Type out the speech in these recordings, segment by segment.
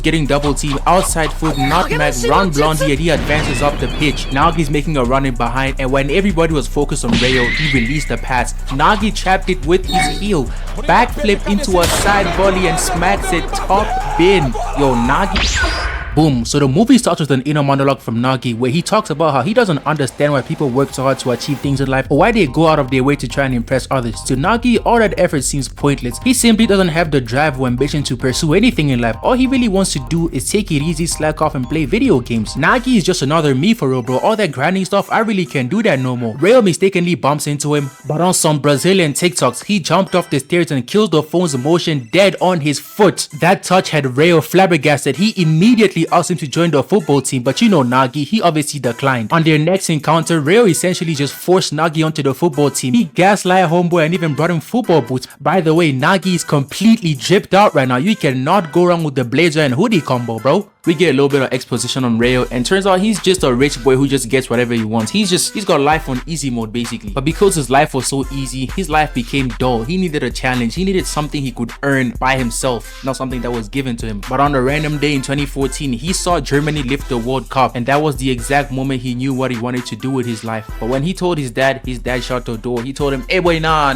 getting double team, outside foot, nutmeg, round blondie, and he advances up the pitch. Nagi's making a run in behind, and when everybody was focused on Reo, he released the pass. Nagi trapped it with his heel, backflip into a side volley and smacks it top bin. Yo, Nagi. Boom. So the movie starts with an inner monologue from Nagi where he talks about how he doesn't understand why people work so hard to achieve things in life or why they go out of their way to try and impress others. To Nagi, all that effort seems pointless. He simply doesn't have the drive or ambition to pursue anything in life. All he really wants to do is take it easy, slack off, and play video games. Nagi is just another me for real, bro. All that grinding stuff, I really can't do that no more. Reo mistakenly bumps into him, but on some Brazilian TikToks, he jumped off the stairs and kills the phone's motion dead on his foot. That touch had Reo flabbergasted. He immediately asked him to join the football team, but you know Nagi, he obviously declined. On their next encounter, Reo essentially just forced Nagi onto the football team. He gaslighted homeboy and even brought him football boots. By the way, Nagi is completely dripped out right now. You cannot go wrong with the blazer and hoodie combo, bro. We get a little bit of exposition on Reo, and turns out he's just a rich boy who just gets whatever he wants. He's got life on easy mode basically. But because his life was so easy, his life became dull. He needed a challenge. He needed something he could earn by himself, not something that was given to him. But on a random day in 2014, he saw Germany lift the World Cup, and that was the exact moment he knew what he wanted to do with his life. But when he told his dad shut the door. He told him, hey boy, nah.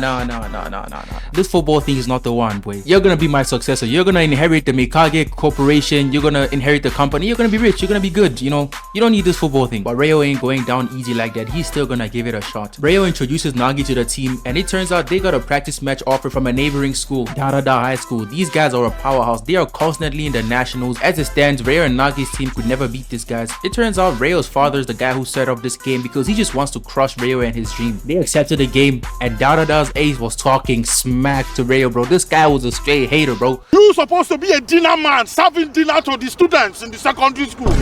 This football thing is not the one, boy. You're gonna be my successor. You're gonna inherit the Mikage Corporation. You're gonna inherit the company. You're gonna be rich. You're gonna be good. You know, you don't need this football thing. But Reo ain't going down easy like that. He's still gonna give it a shot. Reo introduces Nagi to the team, and it turns out they got a practice match offer from a neighboring school, Dada High School. These guys are a powerhouse. They are constantly in the nationals. As it stands, Reo and Nagi's team could never beat these guys. It turns out Reo's father is the guy who set up this game because he just wants to crush Reo and his dream. They accepted the game, and Dada's ace was talking smack to Reo, bro. This guy was a straight hater, bro. You're supposed to be a dinner man, serving dinner to the students in the secondary school.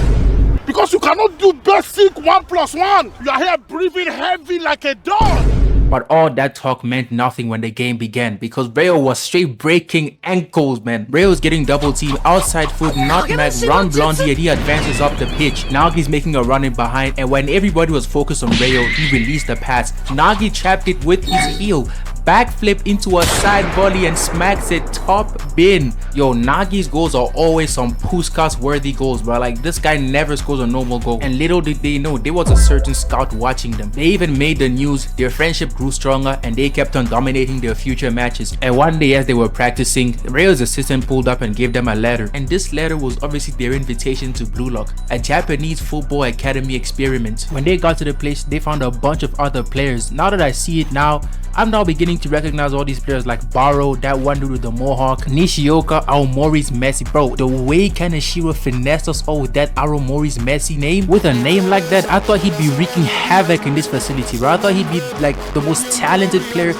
Because you cannot do basic 1+1. You are here breathing heavy like a dog. But all that talk meant nothing when the game began because Reo was straight breaking ankles, man. Reo's getting double team, outside foot, nutmeg, round blondie, and he advances up the pitch. Nagi's making a run in behind, and when everybody was focused on Reo, he released the pass. Nagi trapped it with his heel, backflip into a side volley and smacks it top bin. Yo, Nagi's goals are always some Puskas worthy goals, bro. Like, this guy never scores a normal goal, and little did they know there was a certain scout watching them. They even made the news. Their friendship grew stronger, and they kept on dominating their future matches. And one day as they were practicing, Reo's assistant pulled up and gave them a letter, and this letter was obviously their invitation to bluelock, a Japanese football academy experiment. When they got to the place, they found a bunch of other players. Now that I see it now, I'm now beginning to recognize all these players like Baro, that one dude with the mohawk, Nishioka, Aomori's Messi. Bro, the way Kaneshiro finessed us all with that Aomori's Messi name, with a name like that, I thought he'd be wreaking havoc in this facility, bro. I thought he'd be like the most talented player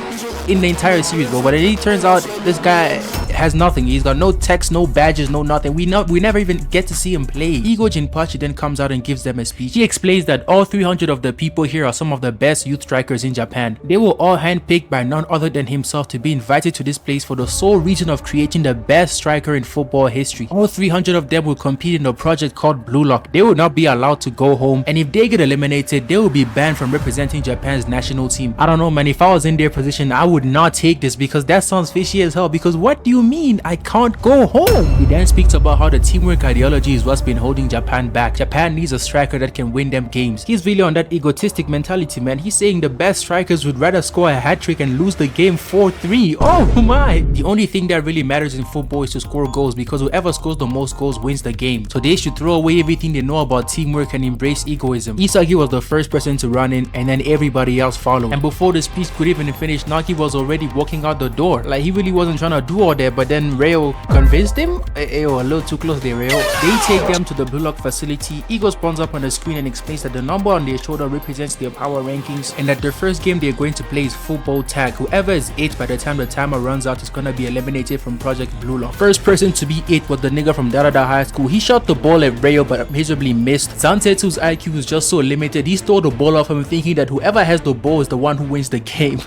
in the entire series, bro. But it turns out this guy has nothing. He's got no text, no badges, no nothing. We never even get to see him play. Ego Jinpachi then comes out and gives them a speech. He explains that all 300 of the people here are some of the best youth strikers in Japan. They were all handpicked by none other than himself to be invited to this place for the sole reason of creating the best striker in football history. All 300 of them will compete in a project called bluelock. They will not be allowed to go home, and if they get eliminated, they will be banned from representing Japan's national team. I don't know, man. If I was in their position, I would not take this because that sounds fishy as hell. Because what do you mean I can't go home? He then speaks about how the teamwork ideology is what's been holding Japan back. Japan needs a striker that can win them games. He's really on that egotistic mentality, man. He's saying the best strikers would rather score a hat-trick and lose the game 4-3. Oh my. The only thing that really matters in football is to score goals, because whoever scores the most goals wins the game. So they should throw away everything they know about teamwork and embrace egoism. Isagi was the first person to run in, and then everybody else followed. And before the speech could even finish, Nagi was already walking out the door. Like, he really wasn't trying to do all that, but then Reo convinced him. Ayo, a little too close there, Reo. They take them to the bluelock facility. Ego spawns up on the screen and explains that the number on their shoulder represents their power rankings, and that their first game they're going to play is football tag. Whoever is 8 by the time the timer runs out is gonna be eliminated from Project Bluelock. First person to be 8 was the nigga from Dada High School. He shot the ball at Reo but miserably missed. Zantetsu's IQ is just so limited, he stole the ball off him thinking that whoever has the ball is the one who wins the game.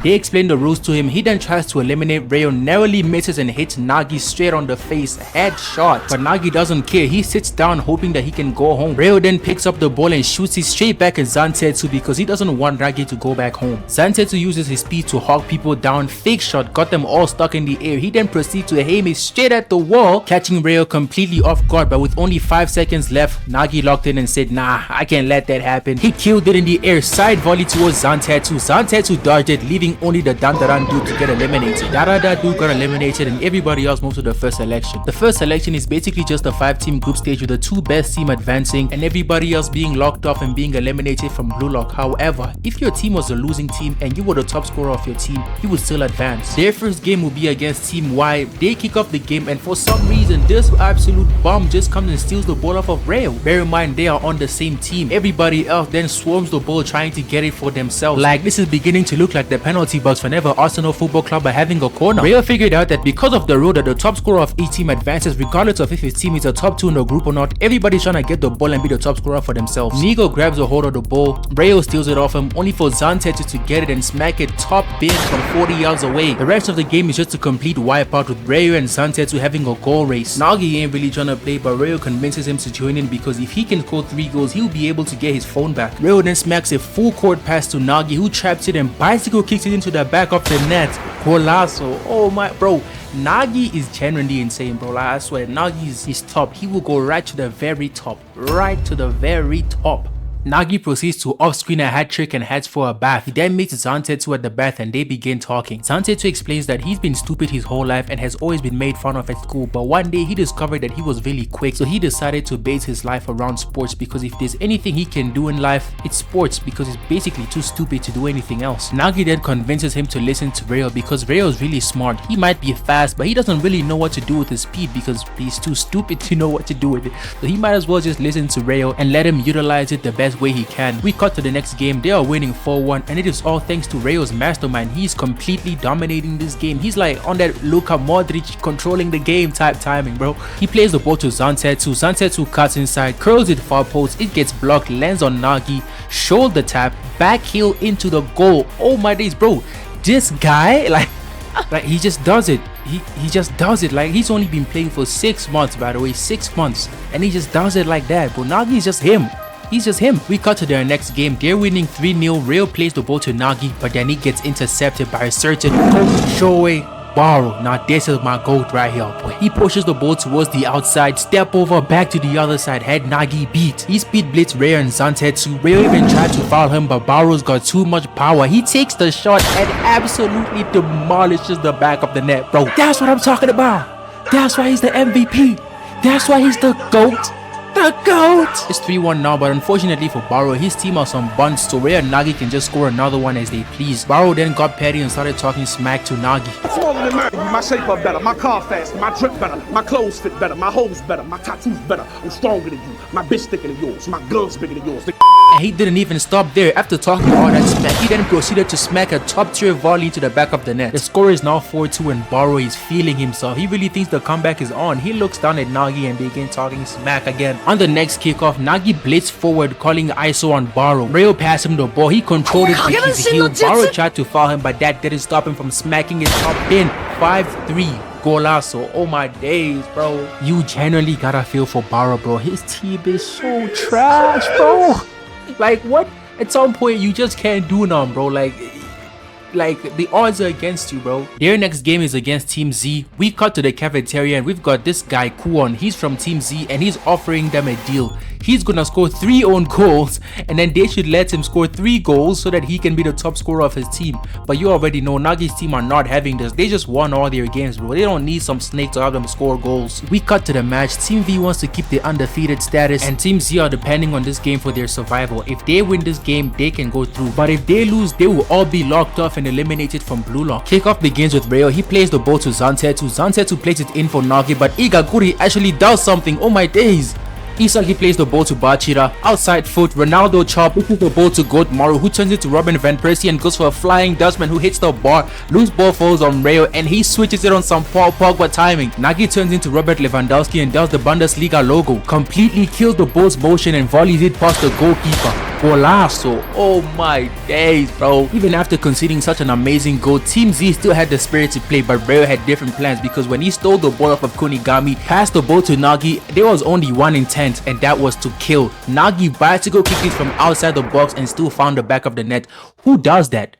They explain the rules to him. He then tries to eliminate Reo, narrowly misses and hits Nagi straight on the face, headshot. But Nagi doesn't care. He sits down hoping that he can go home. Reo then picks up the ball and shoots it straight back at Zantetsu because he doesn't want Nagi to go back home. Zantetsu uses his speed to hawk people down. Fake shot got them all stuck in the air. He then proceeds to aim it straight at the wall, catching Reo completely off guard. But with only 5 seconds left, Nagi locked in and said, nah, I can't let that happen. He killed it in the air, side volley towards Zantetsu. Zantetsu dodged it, leaving only the Dandaran dude to get eliminated. Dada dude got eliminated and everybody else moved to the first selection. The first selection is basically just a 5-team group stage with the 2 best team advancing and everybody else being locked off and being eliminated from Blue Lock. However, if your team was a losing team and you were the top scorer of your team, you would still advance. Their first game will be against Team Y. They kick off the game and for some reason this absolute bomb just comes and steals the ball off of Reo. Bear in mind they are on the same team. Everybody else then swarms the ball trying to get it for themselves. Like this is beginning to look like the penalty box whenever Arsenal Football Club are having a corner. Reo figured out that because of the rule that the top scorer of each team advances regardless of if his team is a top 2 in the group or not, everybody's trying to get the ball and be the top scorer for themselves. Nigo grabs a hold of the ball, Reo steals it off him only for Zantetsu to get it and smack it top bin from 40 yards away. The rest of the game is just a complete wipeout with Reo and Zantetsu having a goal race. Nagi ain't really trying to play but Reo convinces him to join in because if he can score 3 goals he'll be able to get his phone back. Reo then smacks a full court pass to Nagi who traps it and bicycle kicks it into the back of the net. Golazo. Oh my bro. Nagi is genuinely insane, bro. Like, I swear, Nagi is top. He will go right to the very top. Right to the very top. Nagi proceeds to off-screen a hat trick and heads for a bath. He then meets Zantetsu at the bath and they begin talking. Zantetsu explains that he's been stupid his whole life and has always been made fun of at school, but one day he discovered that he was really quick, so he decided to base his life around sports because if there's anything he can do in life, it's sports because he's basically too stupid to do anything else. Nagi then convinces him to listen to Reo because Reo is really smart. He might be fast, but he doesn't really know what to do with his speed because he's too stupid to know what to do with it. So he might as well just listen to Reo and let him utilize it the best way he can. We cut to the next game. They are winning 4-1 and it is all thanks to Reo's mastermind. He's completely dominating this game. He's like on that Luka Modric controlling the game type timing, bro. He plays the ball to Zantetsu. Zantetsu cuts inside, curls it far post. It gets blocked, lands on Nagi, shoulder tap, back heel into the goal. Oh my days, bro. This guy, like he just does it. He just does it. Like he's only been playing for 6 months, by the way, 6 months, and he just does it like that. But Nagi is just him. He's just him. We cut to their next game. They're winning 3-0. Reo plays the ball to Nagi, but then he gets intercepted by a certain Shoei Baro. Now this is my goat right here, boy. He pushes the ball towards the outside, step over, back to the other side, head Nagi beat. He speed blitz Reo and Zantetsu. Reo even tried to foul him, but Baro's got too much power. He takes the shot and absolutely demolishes the back of the net, bro. That's what I'm talking about. That's why he's the MVP. That's why he's the GOAT. The GOAT! It's 3-1 now, but unfortunately for Baro, his team are some bunts, so Reo and Nagi can just score another one as they please. Baro then got petty and started talking smack to Nagi. Smaller than mine, my shape up better, my car faster, my drip better, my clothes fit better, my hoes better, my tattoos better, I'm stronger than you, my bitch thicker than yours, my gun's bigger than yours. And he didn't even stop there. After talking all that smack, he then proceeded to smack a top tier volley to the back of the net. The score is now 4-2 and Baro is feeling himself. He really thinks the comeback is on. He looks down at Nagi and begins talking smack again. On the next kickoff, Nagi blitzed forward, calling ISO on Baro. Reo passed him the ball. He controlled it with his heel. Baro tried to foul him, but that didn't stop him from smacking his top pin. 5-3. Golazo. Oh my days, bro. You genuinely gotta feel for Baro, bro. His team is so trash, bro. Like, what? At some point, you just can't do none, bro. Like the odds are against you, bro. Their next game is against Team Z. We cut to the cafeteria and we've got this guy Kuon. He's from Team Z and he's offering them a deal. He's gonna score 3 own goals and then they should let him score 3 goals so that he can be the top scorer of his team. But you already know Nagi's team are not having this. They just won all their games, bro. They don't need some snake to have them score goals. We cut to the match. Team V wants to keep the undefeated status and Team Z are depending on this game for their survival. If they win this game, they can go through. But if they lose, they will all be locked off and eliminated from Blue Lock. Kickoff begins with Reo. He plays the ball to Zantetsu. Zantetsu plays it in for Nagi, but Igaguri actually does something. Oh my days. Isagi plays the ball to Bachira. Outside foot, Ronaldo chop pushes the ball to Goat Maru, who turns it to Robin Van Persie and goes for a flying Dutchman who hits the bar. Loose ball falls on Reo and he switches it on some Paul Pogba timing. Nagi turns into Robert Lewandowski and does the Bundesliga logo. Completely kills the ball's motion and volleys it past the goalkeeper. golazo. Oh my days, bro. Even after conceding such an amazing goal, Team Z still had the spirit to play, but Reo had different plans because when he stole the ball off of Kunigami, passed the ball to Nagi, there was only one intent, and that was to kill. Nagi bicycle kicked it from outside the box and still found the back of the net. Who does that?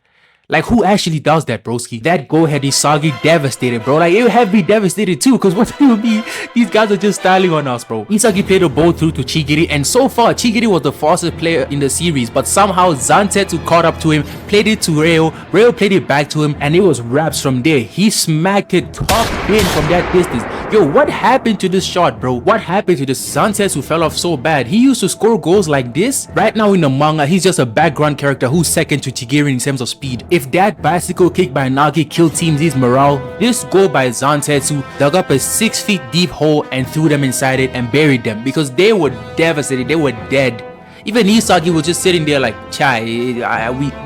Like, who actually does that, broski? That goal had Isagi devastated, bro. Like, it would have me devastated too, because what do you mean? These guys are just styling on us, bro. Isagi played the ball through to Chigiri, and so far, Chigiri was the fastest player in the series, but somehow Zantetsu caught up to him, played it to Reo, Reo played it back to him, and it was raps from there. He smacked it top bin from that distance. Yo, what happened to this shot, bro? What happened to this? Zantetsu fell off so bad. He used to score goals like this. Right now in the manga, he's just a background character who's second to Chigiri in terms of speed. If that bicycle kick by Nagi killed Team Z's morale, this goal by Zantetsu dug up a 6 feet deep hole and threw them inside it and buried them because they were devastated, they were dead. Even Isagi was just sitting there like, chai,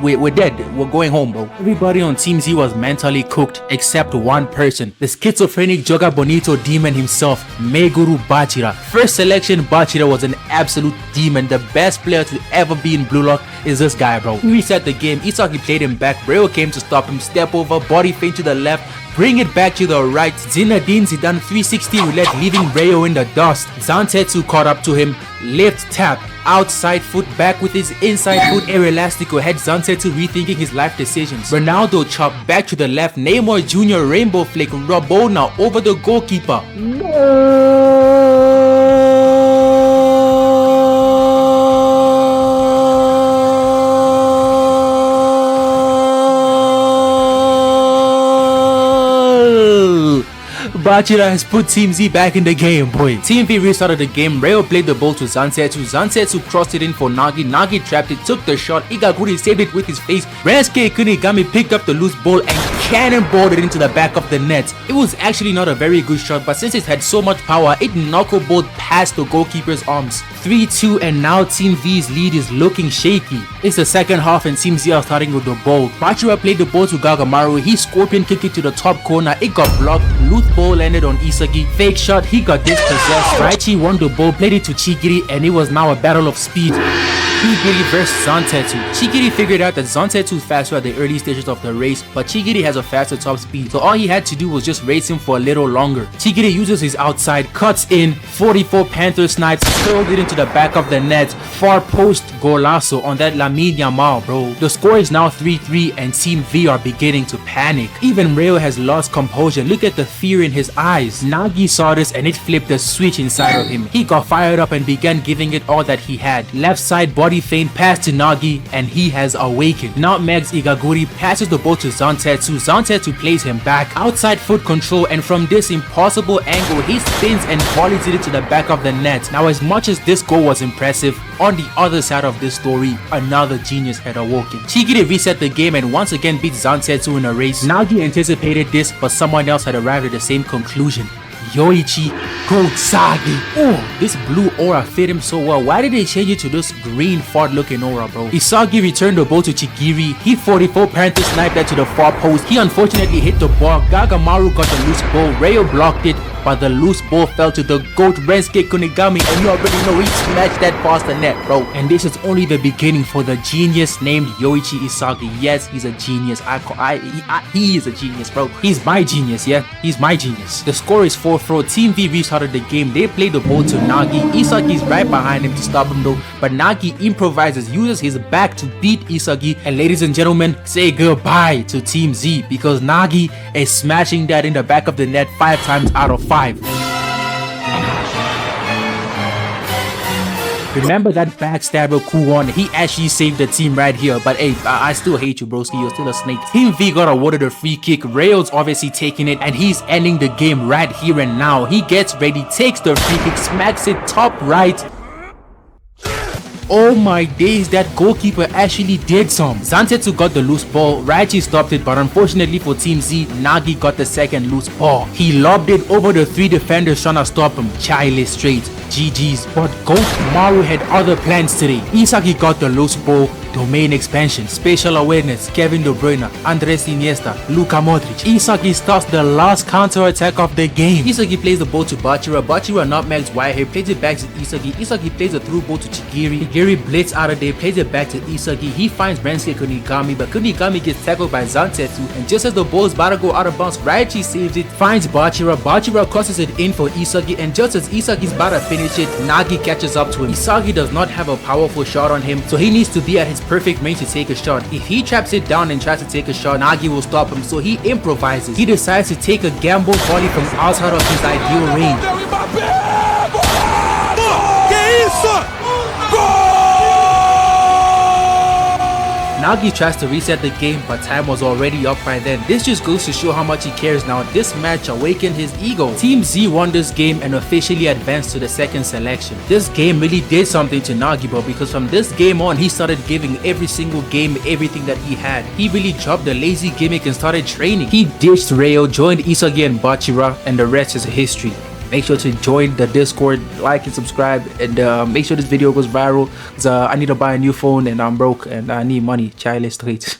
we're dead, we're going home, bro. Everybody on Team Z was mentally cooked except one person, the schizophrenic Joga Bonito demon himself, Meguru Bachira. First selection, Bachira was an absolute demon. The best player to ever be in Blue Lock is this guy, bro. He reset the game, Isagi played him back, Reo came to stop him, step over, body feint to the left, bring it back to the right. Zinedine Zidane 360 roulette, leaving Reo in the dust. Zantetsu caught up to him, lift tap, outside foot back with his inside foot air elastico, had Zantetsu rethinking his life decisions. Ronaldo chop back to the left, Neymar Jr. rainbow flick, Rabona over the goalkeeper. Bachira has put Team Z back in the game, boy. Team V restarted the game. Reo played the ball to Zantetsu. Zantetsu crossed it in for Nagi. Nagi trapped it, took the shot. Igaguri saved it with his face. Rensuke Kunigami picked up the loose ball and cannonballed it into the back of the net. It was actually not a very good shot, but since it had so much power, it knuckleballed past the goalkeeper's arms. 3-2, and now Team V's lead is looking shaky. It's the second half and Team Z are starting with the ball. Bachira played the ball to Gagamaru. He scorpion kicked it to the top corner. It got blocked. Loose ball landed on Isagi. Fake shot, he got dispossessed. Raichi won the ball, played it to Chigiri, and it was now a battle of speed. Chigiri versus Zantetsu. Chigiri figured out that Zantetsu is faster at the early stages of the race, but Chigiri has a faster top speed, so all he had to do was just race him for a little longer. Chigiri uses his outside, cuts in, 44 Panther snipes, curled it into the back of the net, far post golazo on that Lamine Yamal, bro. The score is now 3-3 and Team V are beginning to panic. Even Reo has lost composure. Look at the fear in his eyes. Nagi saw this and it flipped a switch inside of him. He got fired up and began giving it all that he had. Left side body feint pass to Nagi and he has awakened. Nutmegs Igaguri passes the ball to Zantetsu. Zantetsu plays him back. Outside foot control, and from this impossible angle he spins and volleys it to the back of the net. Now, as much as this goal was impressive, on the other side of this story, another genius had awoken. Chigiri reset the game and once again beat Zantetsu in a race. Nagi anticipated this, but someone else had arrived at the same conclusion. Yoichi Kotsagi. Oh, this blue aura fit him so well. Why did they change it to this green fart looking aura, bro? Isagi returned the ball to Chigiri. He 44 Panther sniped that to the far post. He unfortunately hit the ball. Gagamaru got the loose ball. Reo blocked it, but the loose ball fell to the GOAT Rensuke Kunigami, and you already know he smashed that past the net, bro. And this is only the beginning for the genius named Yoichi Isagi. Yes, he's a genius. He is a genius, bro. He's my genius, yeah? He's my genius. The score is 4-4. Team V restarted the game. They played the ball to Nagi. Isagi's right behind him to stop him though, but Nagi improvises, uses his back to beat Isagi, and ladies and gentlemen, say goodbye to Team Z because Nagi is smashing that in the back of the net 5 times out of 5. Remember that backstabber Kuon? He actually saved the team right here. But hey, I still hate you, broski. You're still a snake. Team V got awarded a free kick. Reo's obviously taking it, and he's ending the game right here and now. He gets ready, takes the free kick, smacks it top right. Oh my days, that goalkeeper actually did some. Zantetsu got the loose ball, Raichi stopped it, but unfortunately for Team Z, Nagi got the second loose ball. He lobbed it over the 3 defenders trying to stop him. Childish straight. GG's. But Goat Maru had other plans today. Isagi got the loose ball, domain expansion, spatial awareness, Kevin De Bruyne, Andres Iniesta, Luka Modric. Isagi starts the last counter attack of the game. Isagi plays the ball to Bachira. Bachira nutmegs Whitehead, plays it back to Isagi. Isagi plays a through ball to Chigiri. Chigiri blitz out of there, plays it back to Isagi. He finds Rensuke Kunigami, but Kunigami gets tackled by Zantetsu, and just as the ball is about to go out of bounds, Raichi saves it, finds Bachira. Bachira crosses it in for Isagi, and just as Isagi's about to finish it, Nagi catches up to him. Isagi does not have a powerful shot on him, so he needs to be at his perfect range to take a shot. If he traps it down and tries to take a shot, Nagi will stop him, so he improvises. He decides to take a gamble volley from outside of his ideal range. Nagi tries to reset the game, but time was already up by then. This just goes to show how much he cares now. This match awakened his ego. Team Z won this game and officially advanced to the second selection. This game really did something to Nagi, bro, because from this game on, he started giving every single game everything that he had. He really dropped the lazy gimmick and started training. He ditched Reo, joined Isagi and Bachira, and the rest is history. Make sure to join the Discord, like and subscribe, and make sure this video goes viral, because I need to buy a new phone and I'm broke and I need money. Chile streets.